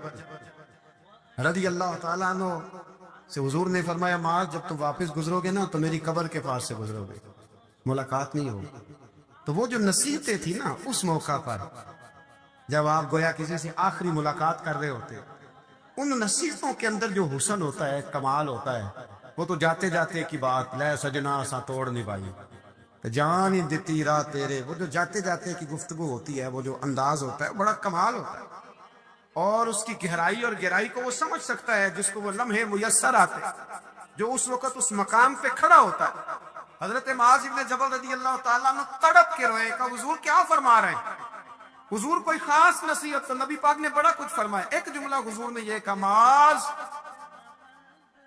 رضی اللہ تعالیٰ عنہ سے حضور نے فرمایا معاذ جب تم واپس گزرو گے نا تو میری قبر کے پاس سے گزرو گے ملاقات نہیں ہوگی تو وہ جو نصیحتیں تھی نا اس موقع پر جب آپ گویا کسی سے آخری ملاقات کر رہے ہوتے ان نصیحتوں کے اندر جو حسن ہوتا ہے کمال ہوتا ہے وہ تو جاتے جاتے کی بات لے سجنا سا توڑ نہیں پائی تو جان ہی دیتی راہ تیرے وہ جو جاتے جاتے کی گفتگو ہوتی ہے وہ جو انداز ہوتا ہے بڑا کمال ہوتا ہے اور اس کی گہرائی اور گہرائی کو وہ سمجھ سکتا ہے جس کو وہ لمحے میسر آتے جو اس وقت اس مقام پہ کھڑا ہوتا ہے حضرت معاذ ابن جبل رضی اللہ تعالیٰ عنہ تڑپ کے روئے کہ حضور کیا فرما رہے ہیں حضور کوئی خاص نصیحت تو نبی پاک نے بڑا کچھ فرمایا ایک جملہ حضور نے یہ کہا معاذ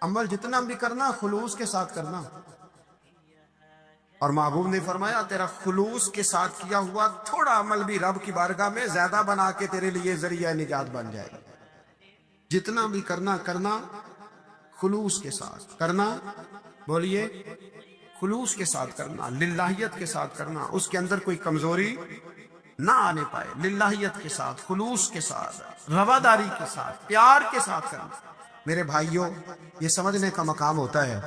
عمل جتنا بھی کرنا خلوص کے ساتھ کرنا اور محبوب نے فرمایا تیرا خلوص کے ساتھ کیا ہوا تھوڑا عمل بھی رب کی بارگاہ میں زیادہ بنا کے تیرے لیے ذریعہ نجات بن جائے جتنا بھی کرنا خلوص کے ساتھ کرنا بولیے خلوص کے ساتھ کرنا للہیت کے ساتھ کرنا اس کے اندر کوئی کمزوری نہ آنے پائے للہیت کے ساتھ خلوص کے ساتھ رواداری کے ساتھ پیار کے ساتھ کرنا میرے بھائیوں یہ سمجھنے کا مقام ہوتا ہے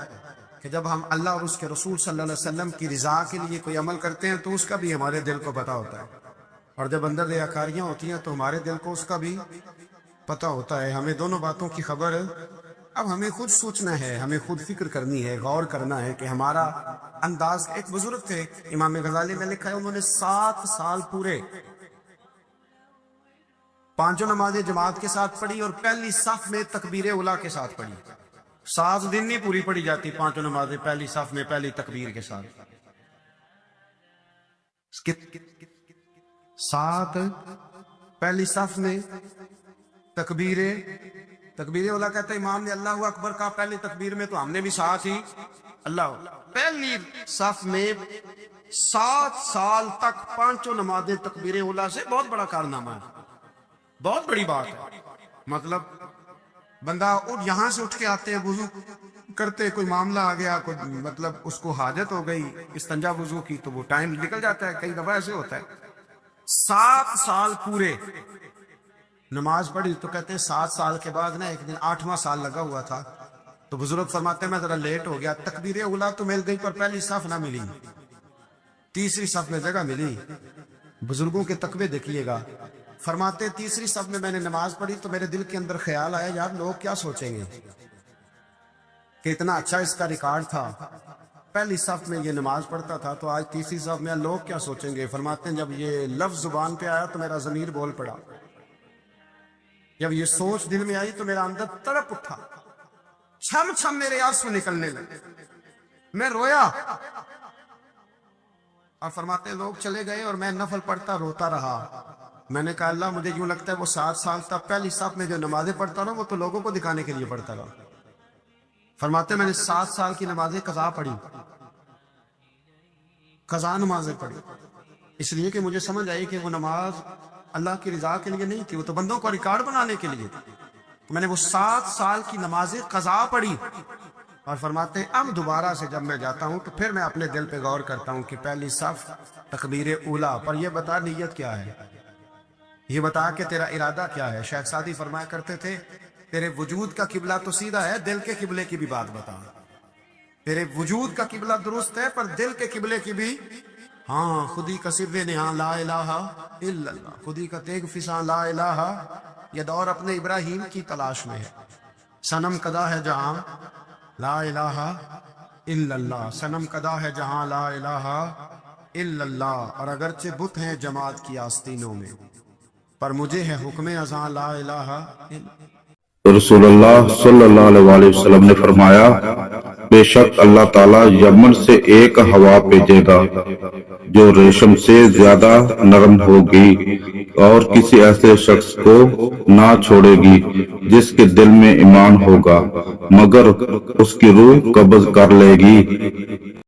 کہ جب ہم اللہ اور اس کے رسول صلی اللہ علیہ وسلم کی رضا کے لیے کوئی عمل کرتے ہیں تو اس کا بھی ہمارے دل کو پتہ ہوتا ہے اور جب اندر ریاکاریاں ہوتی ہیں تو ہمارے دل کو اس کا بھی پتہ ہوتا ہے ہمیں دونوں باتوں کی خبر اب ہمیں خود سوچنا ہے ہمیں خود فکر کرنی ہے غور کرنا ہے کہ ہمارا انداز ایک بزرگ تھے امام غزالی میں لکھا ہے انہوں نے 7 سال پورے 5 نمازیں جماعت کے ساتھ پڑھی اور پہلی صف میں تکبیر اولیٰ کے ساتھ پڑھی 7 دن نہیں پوری پڑھی جاتی 5 نمازیں پہلی صف میں پہلی تکبیر کے ساتھ 7 پہلی صف میں تکبیر اولیٰ کہتے ہیں امام نے اللہ اکبر کہا پہلی تکبیر میں تو ہم نے بھی ساتھ ہی اللہ پہلی صف میں 7 سال تک 5 نمازیں تکبیر اولیٰ سے بہت بڑا کارنامہ ہے بہت بڑی بات ہے مطلب بندہ یہاں سے اٹھ کے آتے ہیں وضو کرتے کوئی معاملہ آ گیا کوئی مطلب اس کو حاجت ہو گئی استنجا وضو کی تو وہ ٹائم نکل جاتا ہے کئی دفعہ ایسے ہوتا ہے 7 سال پورے نماز پڑھی تو کہتے ہیں 7 سال کے بعد نا ایک دن 8واں سال لگا ہوا تھا تو بزرگ فرماتے ہیں میں ذرا لیٹ ہو گیا تکبیر اولیٰ تو مل گئی پر پہلی صف نہ ملی تیسری صف میں جگہ ملی بزرگوں کے تقوی دیکھیے گا فرماتے تیسری صف میں میں نے نماز پڑھی تو میرے دل کے اندر خیال آیا یار لوگ کیا سوچیں گے کہ اتنا اچھا اس کا ریکارڈ تھا پہلی صف میں یہ نماز پڑھتا تھا تو آج تیسری صف میں لوگ کیا سوچیں گے فرماتے ہیں جب یہ لفظ زبان پہ آیا تو میرا ضمیر بول پڑا جب یہ سوچ دل میں آئی تو میرا اندر تڑپ اٹھا چھم چھم میرے آنسو نکلنے لگے میں رویا اور فرماتے لوگ چلے گئے اور میں نفل پڑھتا روتا رہا میں نے کہا اللہ مجھے یوں لگتا ہے وہ 7 سال تک پہلی صف میں جو نمازیں پڑھتا رہا وہ تو لوگوں کو دکھانے کے لیے پڑھتا رہا فرماتے میں نے 7 سال کی نمازیں قضا پڑھی قضا نمازیں پڑھی اس لیے کہ مجھے سمجھ آئی کہ وہ نماز اللہ کی رضا کے لیے نہیں تھی وہ تو بندوں کو ریکارڈ بنانے کے لیے میں نے وہ 7 سال کی نمازیں قضا پڑھی اور فرماتے ہیں اب دوبارہ سے جب میں جاتا ہوں تو پھر میں اپنے دل پہ غور کرتا ہوں کہ پہلی صف تکبیر اولیٰ پر یہ بتا نیت کیا ہے یہ بتا کہ تیرا ارادہ کیا ہے شیخ سعدی فرمایا کرتے تھے تیرے وجود کا قبلہ تو سیدھا ہے دل کے قبلے کی بھی بات بتا تیرے وجود کا قبلہ درست ہے پر دل کے قبلے کی بھی ہاں خودی کا سر نہاں لا الہ الا اللہ خودی کا تیگ فساں لا الہ یہ دور اپنے ابراہیم کی تلاش میں ہے صنم کدا ہے جہاں لا الہ الا اللہ صنم کدا ہے جہاں لا الہ الا اللہ اور اگرچہ بت ہیں جماعت کی آستینوں میں پر مجھے ہے حکم ازاں لا الہ الا رسول اللہ صلی اللہ علیہ وسلم نے فرمایا بے شک اللہ تعالیٰ یمن سے ایک ہوا بھیجے گا جو ریشم سے زیادہ نرم ہوگی اور کسی ایسے شخص کو نہ چھوڑے گی جس کے دل میں ایمان ہوگا مگر اس کی روح قبض کر لے گی۔